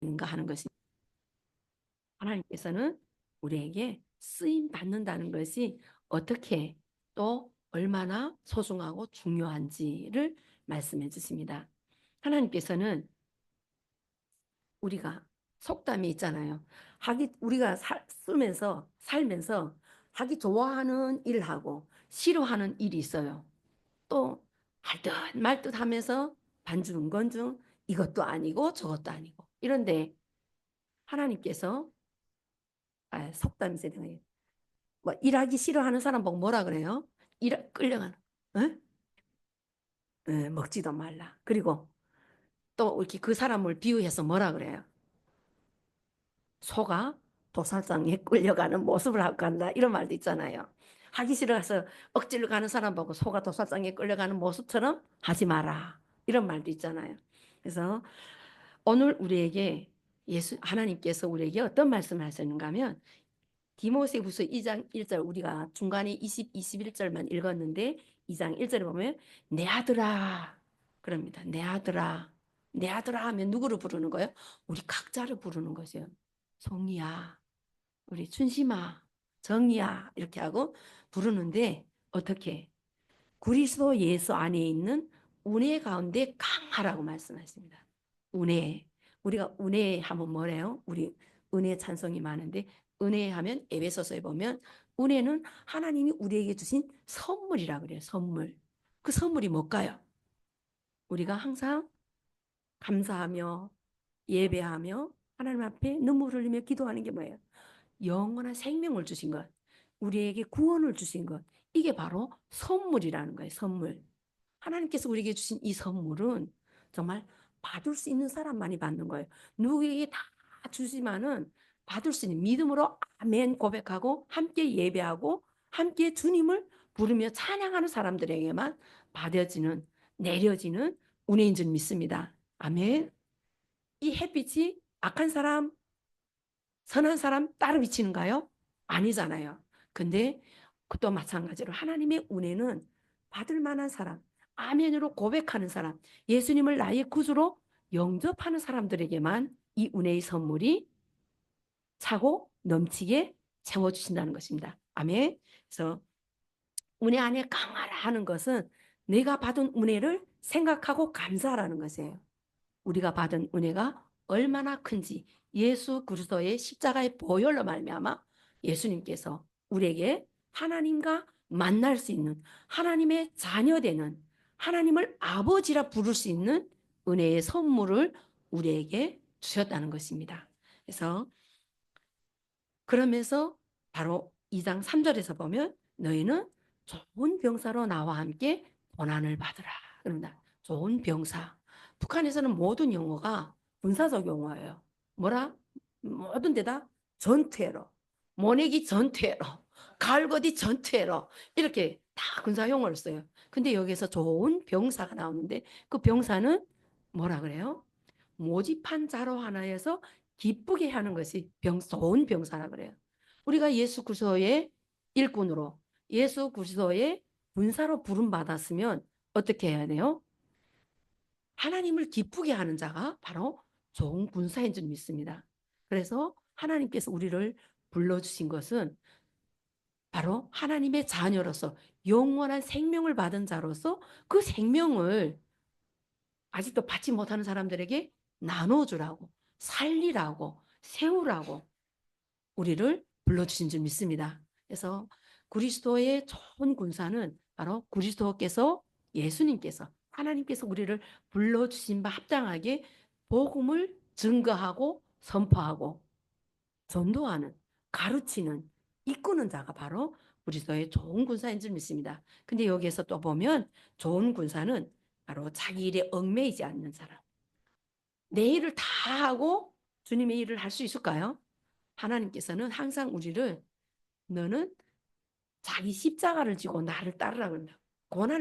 인가 하는 것이 하나님께서는 우리에게 쓰임 받는다는 것이 어떻게 또 얼마나 소중하고 중요한지를 말씀해 주십니다. 하나님께서는 우리가 속담이 있잖아요. 우리가 살면서 하기 좋아하는 일하고 싫어하는 일이 있어요. 또 할 듯 말 듯 하면서 반중건중 이것도 아니고 저것도 아니고 이런데 하나님께서 속담이세요. 뭐 일하기 싫어하는 사람 보고 뭐라 그래요? 끌려가는. 에? 먹지도 말라. 그리고 또 이렇게 그 사람을 비유해서 뭐라 그래요? 소가 도살장에 끌려가는 모습을 하고 간다. 이런 말도 있잖아요. 하기 싫어서 억지로 가는 사람 보고 소가 도살장에 끌려가는 모습처럼 하지 마라. 이런 말도 있잖아요. 그래서 오늘 우리에게 하나님께서 우리에게 어떤 말씀을 하시는가 하면 디모데후서 2장 1절 우리가 중간에 21절만 읽었는데 2장 1절에 보면 내 아들아 그럽니다. 내 아들아. 내 아들아 하면 누구를 부르는 거예요? 우리 각자를 부르는 거죠. 송이야, 우리 춘심아, 정이야 이렇게 하고 부르는데 어떻게? 그리스도 예수 안에 있는 은혜 가운데 강하라고 말씀하십니다. 은혜. 우리가 은혜 하면 뭐래요? 우리 은혜 찬송이 많은데 은혜 하면 에베소서에 보면 은혜는 하나님이 우리에게 주신 선물이라 그래요. 선물. 그 선물이 뭘까요? 우리가 항상 감사하며 예배하며 하나님 앞에 눈물 흘리며 기도하는 게 뭐예요? 영원한 생명을 주신 것, 우리에게 구원을 주신 것, 이게 바로 선물이라는 거예요. 선물. 하나님께서 우리에게 주신 이 선물은 정말 받을 수 있는 사람만이 받는 거예요. 누구에게 다 주지만은 받을 수 있는 믿음으로 아멘 고백하고 함께 예배하고 함께 주님을 부르며 찬양하는 사람들에게만 받아지는 내려지는 은혜인 줄 믿습니다. 아멘. 이 햇빛이 악한 사람, 선한 사람 따로 비치는가요? 아니잖아요. 근데 또 마찬가지로 하나님의 은혜는 받을 만한 사람, 아멘으로 고백하는 사람, 예수님을 나의 구주로 영접하는 사람들에게만 이 은혜의 선물이 차고 넘치게 채워주신다는 것입니다. 아멘. 그래서 은혜 안에 강하라 하는 것은 내가 받은 은혜를 생각하고 감사하라는 것이에요. 우리가 받은 은혜가 얼마나 큰지 예수 그리스도의 십자가의 보혈로 말미암아 예수님께서 우리에게 하나님과 만날 수 있는 하나님의 자녀되는 하나님을 아버지라 부를 수 있는 은혜의 선물을 우리에게 주셨다는 것입니다. 그래서 그러면서 바로 2장 3절에서 보면 너희는 좋은 병사로 나와 함께 고난을 받으라. 그럽니다. 좋은 병사. 북한에서는 모든 용어가 군사적 용어예요. 뭐라? 모든 데다 전투해로, 모내기 전투해로, 갈고디 전투해로 이렇게 다 군사 용어를 써요. 근데 여기서 좋은 병사가 나오는데 그 병사는 뭐라 그래요? 모집한 자로 하나여서 기쁘게 하는 것이 좋은 병사라 그래요. 우리가 예수 그리스도의 일꾼으로 예수 그리스도의 군사로 부름 받았으면 어떻게 해야 돼요? 하나님을 기쁘게 하는 자가 바로 좋은 군사인 줄 믿습니다. 그래서 하나님께서 우리를 불러주신 것은 바로 하나님의 자녀로서 영원한 생명을 받은 자로서 그 생명을 아직도 받지 못하는 사람들에게 나눠주라고, 살리라고, 세우라고 우리를 불러주신 줄 믿습니다. 그래서 그리스도의 좋은 군사는 바로 그리스도께서 예수님께서 하나님께서 우리를 불러주신 바 합당하게 복음을 증거하고 선포하고 전도하는, 가르치는, 이끄는 자가 바로 그리스도의 좋은 군사인 줄 믿습니다. 근데 여기에서 또 보면 좋은 군사는 바로 자기 일에 얽매이지 않는 사람. 내 일을 다 하고 주님의 일을 할 수 있을까요? 하나님께서는 항상 우리를 너는 자기 십자가를 지고 나를 따르라 그런다.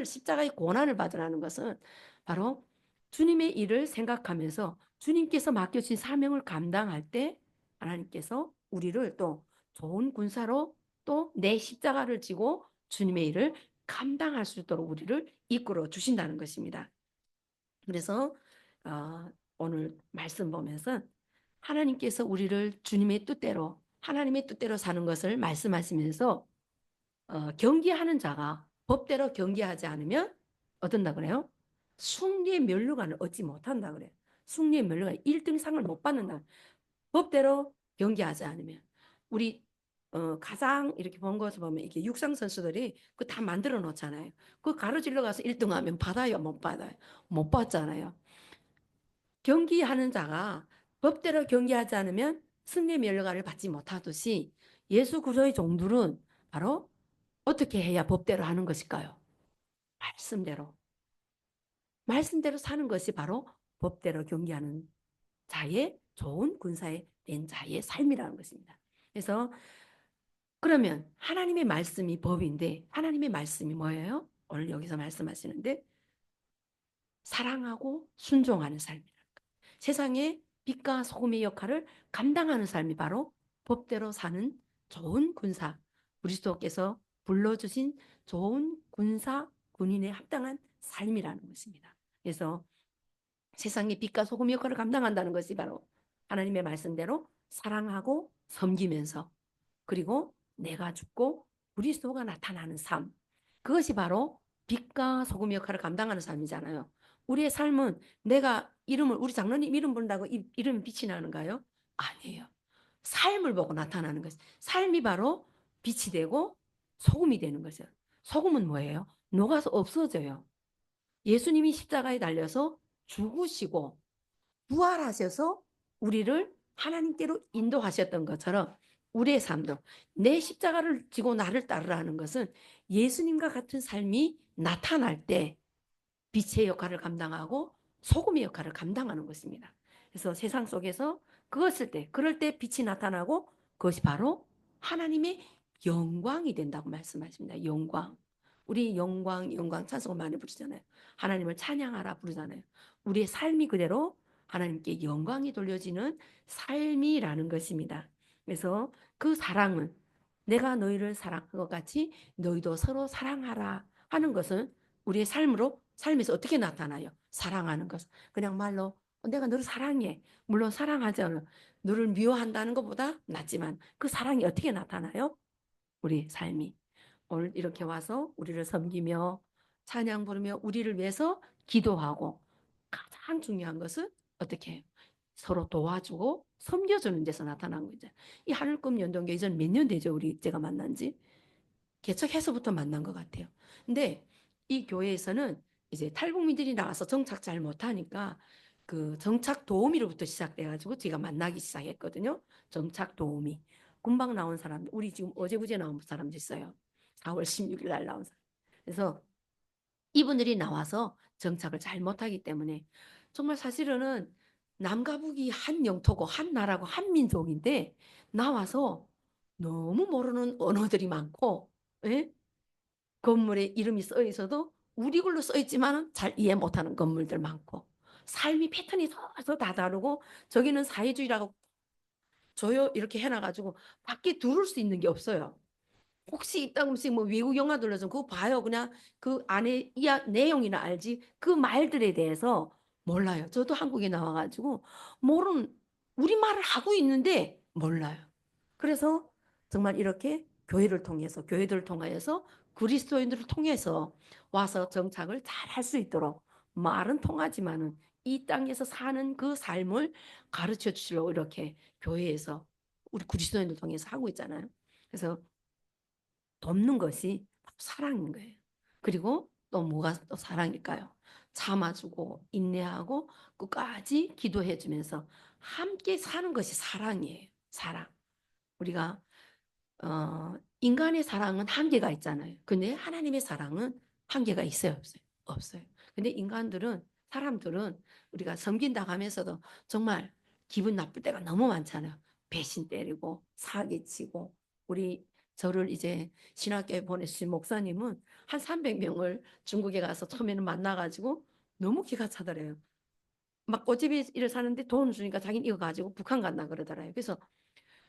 십자가의 고난을 받으라는 것은 바로 주님의 일을 생각하면서 주님께서 맡겨주신 사명을 감당할 때 하나님께서 우리를 또 좋은 군사로 또 내 십자가를 지고 주님의 일을 감당할 수 있도록 우리를 이끌어 주신다는 것입니다. 그래서 오늘 말씀 보면서 하나님께서 우리를 주님의 뜻대로 하나님의 뜻대로 사는 것을 말씀하시면서 경계하는 자가 법대로 경계하지 않으면 어떤다 그래요? 승리의 면류관을 얻지 못한다 그래요. 승리의 면류관 1등 상을 못 받는다. 법대로 경기하지 않으면. 우리 가장 이렇게 본 것을 보면 이렇게 육상 선수들이 그 다 만들어 놓잖아요. 그 가로질러 가서 1등 하면 받아요, 못 받아요? 못 받잖아요. 경기하는 자가 법대로 경기하지 않으면 승리의 면류관을 받지 못하듯이 예수 그리스도의 종들은 바로 어떻게 해야 법대로 하는 것일까요? 말씀대로. 말씀대로 사는 것이 바로 법대로 경기하는 자의 좋은 군사에 된 자의 삶이라는 것입니다. 그래서 그러면 하나님의 말씀이 법인데 하나님의 말씀이 뭐예요? 오늘 여기서 말씀하시는데 사랑하고 순종하는 삶이라. 세상에 빛과 소금의 역할을 감당하는 삶이 바로 법대로 사는 좋은 군사, 그리스도께서 불러주신 좋은 군사, 군인에 합당한 삶이라는 것입니다. 그래서 세상의 빛과 소금의 역할을 감당한다는 것이 바로 하나님의 말씀대로 사랑하고 섬기면서 그리고 내가 죽고 그리스도가 나타나는 삶. 그것이 바로 빛과 소금 역할을 감당하는 삶이잖아요. 우리의 삶은 내가 이름을 우리 장로님 이름 부른다고 이름이 빛이 나는가요? 아니에요. 삶을 보고 나타나는 것이. 삶이 바로 빛이 되고 소금이 되는 거죠. 소금은 뭐예요? 녹아서 없어져요. 예수님이 십자가에 달려서 죽으시고 부활하셔서 우리를 하나님께로 인도하셨던 것처럼 우리의 삶도 내 십자가를 지고 나를 따르라는 것은 예수님과 같은 삶이 나타날 때 빛의 역할을 감당하고 소금의 역할을 감당하는 것입니다. 그래서 세상 속에서 그럴 때 빛이 나타나고 그것이 바로 하나님의 영광이 된다고 말씀하십니다. 영광. 우리 영광 찬송을 많이 부르잖아요. 하나님을 찬양하라 부르잖아요. 우리의 삶이 그대로 하나님께 영광이 돌려지는 삶이라는 것입니다. 그래서 그 사랑은 내가 너희를 사랑한 것 같이 너희도 서로 사랑하라 하는 것은 우리의 삶에서 어떻게 나타나요? 사랑하는 것. 그냥 말로 내가 너를 사랑해. 물론 사랑하죠. 너를 미워한다는 것보다 낫지만 그 사랑이 어떻게 나타나요? 우리 삶이. 오늘 이렇게 와서 우리를 섬기며 찬양 부르며 우리를 위해서 기도하고 가장 중요한 것은 어떻게 해요? 서로 도와주고 섬겨주는 데서 나타난 거죠. 이 하늘꿈 연동교 이전 몇 년 되죠? 우리 제가 만난 지. 개척해서부터 만난 것 같아요. 근데 이 교회에서는 이제 탈북민들이 나와서 정착 잘 못하니까 그 정착 도우미로부터 시작돼가지고 제가 만나기 시작했거든요. 정착 도우미. 금방 나온 사람들, 우리 지금 어제부제 나온 사람도 있어요. 4월 16일 날 나온 사람. 그래서 이분들이 나와서 정착을 잘 못하기 때문에 정말 사실은 남과 북이 한 영토고 한 나라고 한 민족인데 나와서 너무 모르는 언어들이 많고 예? 건물에 이름이 써 있어도 우리 글로 써 있지만 잘 이해 못하는 건물들 많고 삶이 패턴이 서로 다 다르고 저기는 사회주의라고 줘요 이렇게 해놔가지고 밖에 두를 수 있는 게 없어요. 혹시 이따금씩 뭐 외국 영화 들려서 그거 봐요. 그냥 그 안에 내용이나 알지 그 말들에 대해서 몰라요. 저도 한국에 나와가지고 모르는 우리말을 하고 있는데 몰라요. 그래서 정말 이렇게 교회들을 통하여서 그리스도인들을 통해서 와서 정착을 잘 할 수 있도록 말은 통하지만은 이 땅에서 사는 그 삶을 가르쳐 주시려고 이렇게 교회에서 우리 그리스도인들 통해서 하고 있잖아요. 그래서 돕는 것이 사랑인 거예요. 그리고 또 뭐가 또 사랑일까요? 참아주고 인내하고 끝까지 기도해 주면서 함께 사는 것이 사랑이에요. 사랑. 우리가 인간의 사랑은 한계가 있잖아요. 근데 하나님의 사랑은 한계가 있어요, 없어요? 없어요. 근데 사람들은 우리가 섬긴다고 하면서도 정말 기분 나쁠 때가 너무 많잖아요. 배신 때리고 사기치고 저를 이제 신학교에 보내주신 목사님은 한 300명을 중국에 가서 처음에는 만나가지고 너무 기가 차더래요. 막 꽃집에 일을 사는데 돈 주니까 자기는 이거 가지고 북한 간다 그러더라고요. 그래서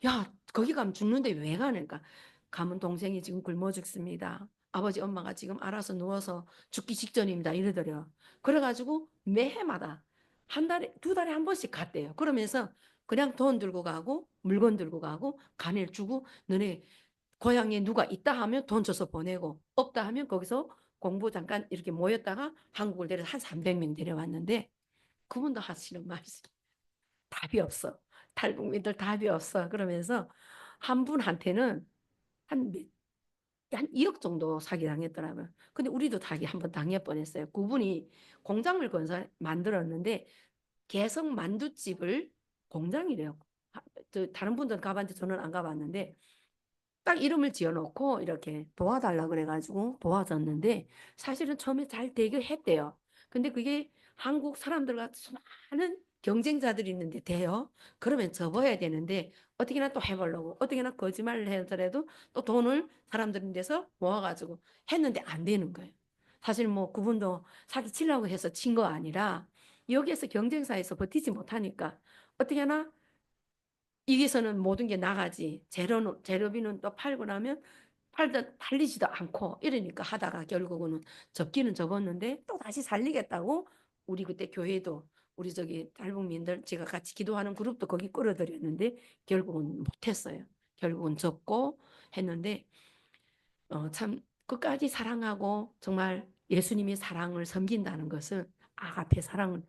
야, 거기 가면 죽는데 왜 가는가? 가면 동생이 지금 굶어 죽습니다. 아버지, 엄마가 지금 알아서 누워서 죽기 직전입니다. 이러더래요. 그래가지고 매해마다 한 달에, 두 달에 한 번씩 갔대요. 그러면서 그냥 돈 들고 가고 물건 들고 가고 간을 주고 너네 고향에 누가 있다 하면 돈 줘서 보내고 없다 하면 거기서 공부 잠깐 이렇게 모였다가 한국을 데려서 한 300명 데려왔는데 그분도 하시는 말씀 답이 없어. 탈북민들 답이 없어. 그러면서 한 분한테는 한, 한 2억 정도 사기당했더라고요. 근데 우리도 사기 한번 당할 뻔했어요. 그분이 공장을 만들었는데 개성 만두집을 공장이래요. 다른 분들은 가봤는데 저는 안 가봤는데 딱 이름을 지어놓고 이렇게 도와달라 그래가지고 도와줬는데 사실은 처음에 잘 되게 했대요. 근데 그게 한국 사람들과 수많은 경쟁자들이 있는데 돼요. 그러면 접어야 되는데 어떻게나 또 해보려고 어떻게나 거짓말을 해서라도 또 돈을 사람들인 데서 모아가지고 했는데 안 되는 거예요. 사실 뭐 그분도 사기 치려고 해서 친 거 아니라 여기에서 경쟁사에서 버티지 못하니까 어떻게나 여기서는 모든 게 나가지. 재료비는 또 팔고 나면 팔리지도 않고 이러니까 하다가 결국은 접기는 접었는데 또 다시 살리겠다고 우리 그때 교회도 우리 저기 탈북민들 제가 같이 기도하는 그룹도 거기 끌어들였는데 결국은 못했어요. 결국은 접고 했는데 참 끝까지 사랑하고 정말 예수님이 사랑을 섬긴다는 것은 아가페 사랑은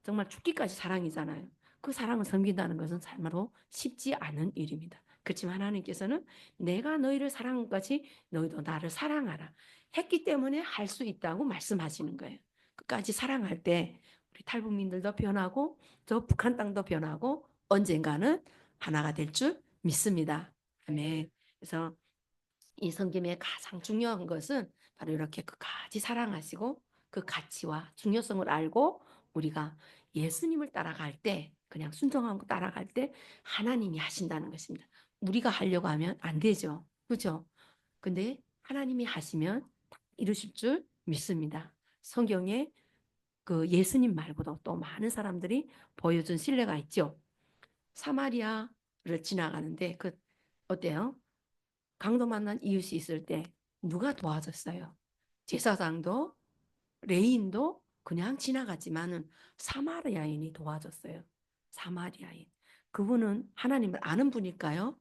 정말 죽기까지 사랑이잖아요. 그 사랑을 섬긴다는 것은 참으로 쉽지 않은 일입니다. 그렇지만 하나님께서는 내가 너희를 사랑한 것이 너희도 나를 사랑하라 했기 때문에 할 수 있다고 말씀하시는 거예요. 끝까지 사랑할 때 우리 탈북민들도 변하고 저 북한 땅도 변하고 언젠가는 하나가 될 줄 믿습니다. 아멘. 그래서 이 성김의 가장 중요한 것은 바로 이렇게 끝까지 사랑하시고 그 가치와 중요성을 알고 우리가 예수님을 따라갈 때 그냥 순종하고 따라갈 때 하나님이 하신다는 것입니다. 우리가 하려고 하면 안 되죠. 그죠? 근데 하나님이 하시면 이루실 줄 믿습니다. 성경에 그 예수님 말고도 또 많은 사람들이 보여준 신뢰가 있죠. 사마리아를 지나가는데 그 어때요? 강도 만난 이웃이 있을 때 누가 도와줬어요? 제사장도 레인도 그냥 지나갔지만은 사마리아인이 도와줬어요. 사마리아인. 그분은 하나님을 아는 분일까요?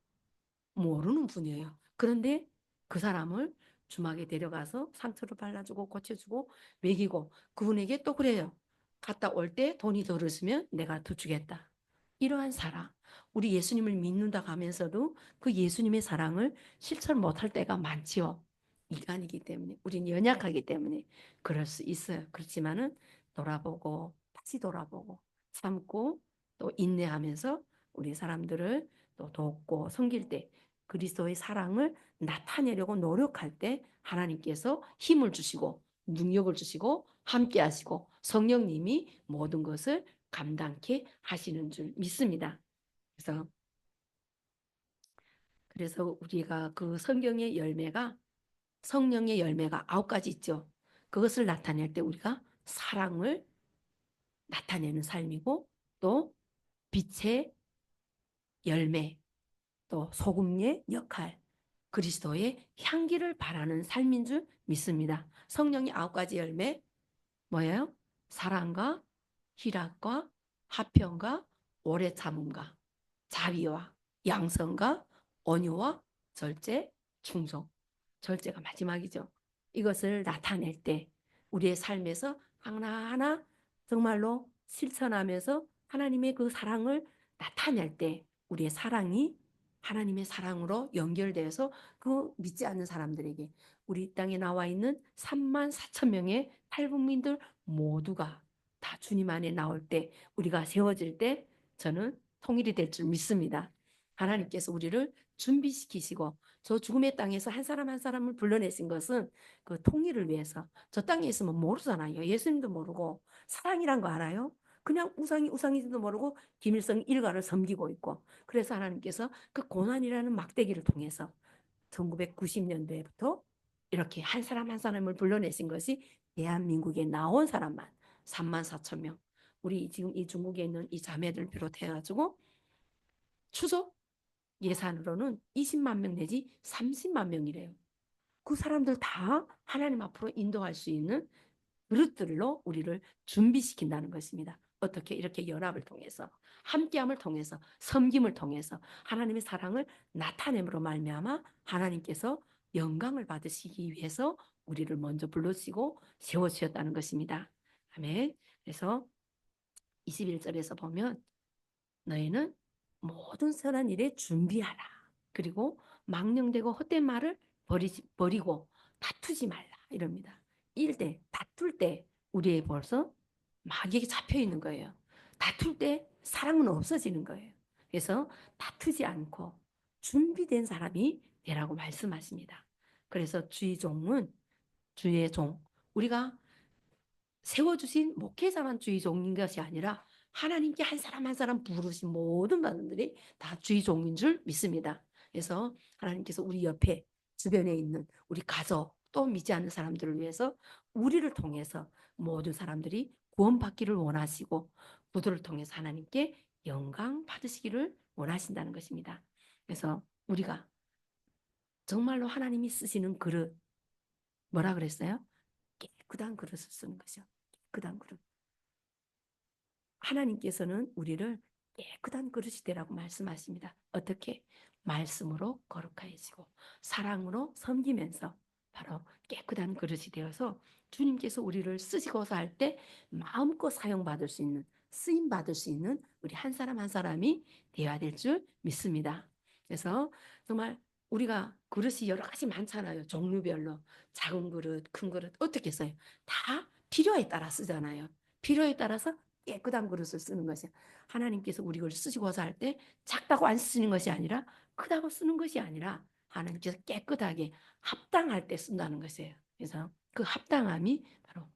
모르는 분이에요. 그런데 그 사람을 주막에 데려가서 상처를 발라주고 고쳐주고 먹이고 그분에게 또 그래요. 갔다 올 때 돈이 덜 있으면 내가 더 주겠다. 이러한 사랑. 우리 예수님을 믿는다 하면서도 그 예수님의 사랑을 실천 못할 때가 많지요. 인간이기 때문에 우리는 연약하기 때문에 그럴 수 있어요. 그렇지만은 돌아보고 다시 돌아보고 참고 또 인내하면서 우리 사람들을 또 돕고 섬길 때 그리스도의 사랑을 나타내려고 노력할 때 하나님께서 힘을 주시고 능력을 주시고 함께 하시고 성령님이 모든 것을 감당케 하시는 줄 믿습니다. 그래서 우리가 그 성령의 열매가 9가지 있죠. 그것을 나타낼 때 우리가 사랑을 나타내는 삶이고 또 빛의 열매 또 소금의 역할, 그리스도의 향기를 바라는 삶인 줄 믿습니다. 성령의 9가지 열매 뭐예요? 사랑과 희락과 화평과 오래 참음과 자비와 양선과 온유와 절제, 충성. 절제가 마지막이죠. 이것을 나타낼 때 우리의 삶에서 하나하나 정말로 실천하면서 하나님의 그 사랑을 나타낼 때 우리의 사랑이 하나님의 사랑으로 연결돼서 그 믿지 않는 사람들에게 우리 땅에 나와 있는 3만 4천 명의 탈북민들 모두가 다 주님 안에 나올 때 우리가 세워질 때 저는 통일이 될 줄 믿습니다. 하나님께서 우리를 준비시키시고 저 죽음의 땅에서 한 사람 한 사람을 불러내신 것은 그 통일을 위해서. 저 땅에 있으면 모르잖아요. 예수님도 모르고 사랑이란 거 알아요? 그냥 우상인지도 모르고 김일성 일가를 섬기고 있고 그래서 하나님께서 그 고난이라는 막대기를 통해서 1990년대부터 이렇게 한 사람 한 사람을 불러내신 것이 대한민국에 나온 사람만 3만 4천 명. 우리 지금 이 중국에 있는 이 자매들 비롯해가지고 추석 예산으로는 20만 명 내지 30만 명이래요. 그 사람들 다 하나님 앞으로 인도할 수 있는 그릇들로 우리를 준비시킨다는 것입니다. 어떻게 이렇게 연합을 통해서 함께함을 통해서 섬김을 통해서 하나님의 사랑을 나타냄으로 말미암아 하나님께서 영광을 받으시기 위해서 우리를 먼저 불러주시고 세워주셨다는 것입니다. 아멘. 그래서 21절에서 보면 너희는 모든 선한 일에 준비하라. 그리고 망령되고 헛된 말을 버리고 다투지 말라. 이럽니다. 다툴 때 우리의 벌써 마귀에게 잡혀 있는 거예요. 다툴 때 사랑은 없어지는 거예요. 그래서 다투지 않고 준비된 사람이 되라고 말씀하십니다. 그래서 주의 종, 우리가 세워주신 목회자만 주의 종인 것이 아니라 하나님께 한 사람 한 사람 부르신 모든 분들이 다 주의 종인 줄 믿습니다. 그래서 하나님께서 우리 옆에 주변에 있는 우리 가족 또 믿지 않는 사람들을 위해서 우리를 통해서 모든 사람들이 구원받기를 원하시고 구도를 통해서 하나님께 영광 받으시기를 원하신다는 것입니다. 그래서 우리가 정말로 하나님이 쓰시는 그릇 뭐라 그랬어요? 깨끗한 그릇을 쓰는 것이요. 깨끗한 그릇. 하나님께서는 우리를 깨끗한 그릇이 되라고 말씀하십니다. 어떻게? 말씀으로 거룩하여지고 사랑으로 섬기면서 바로 깨끗한 그릇이 되어서 주님께서 우리를 쓰시고서 할 때 마음껏 사용받을 수 있는 쓰임받을 수 있는 우리 한 사람 한 사람이 되어야 될 줄 믿습니다. 그래서 정말 우리가 그릇이 여러 가지 많잖아요. 종류별로 작은 그릇, 큰 그릇 어떻게 써요? 다 필요에 따라 쓰잖아요. 필요에 따라서 깨끗한 그릇을 쓰는 것이야. 하나님께서 우리 걸 쓰시고서 할 때 작다고 안 쓰는 것이 아니라 크다고 쓰는 것이 아니라 하나님께서 깨끗하게 합당할 때 쓴다는 것이에요. 그래서 그 합당함이 바로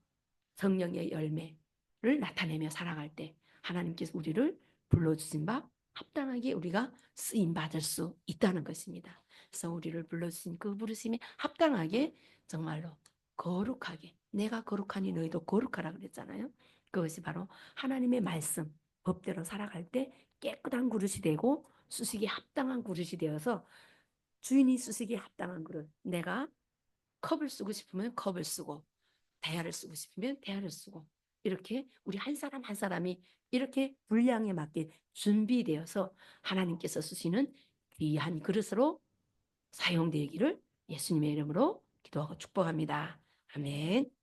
성령의 열매를 나타내며 살아갈 때 하나님께서 우리를 불러주신 바 합당하게 우리가 쓰임 받을 수 있다는 것입니다. 그래서 우리를 불러주신 그 부르심에 합당하게 정말로 거룩하게 내가 거룩하니 너희도 거룩하라 그랬잖아요. 그것이 바로 하나님의 말씀 법대로 살아갈 때 깨끗한 그릇이 되고 수식에 합당한 그릇이 되어서 주인이 수식에 합당한 그릇 내가 컵을 쓰고 싶으면 컵을 쓰고 대야를 쓰고 싶으면 대야를 쓰고 이렇게 우리 한 사람 한 사람이 이렇게 분량에 맞게 준비되어서 하나님께서 쓰시는 귀한 그릇으로 사용되기를 예수님의 이름으로 기도하고 축복합니다. 아멘.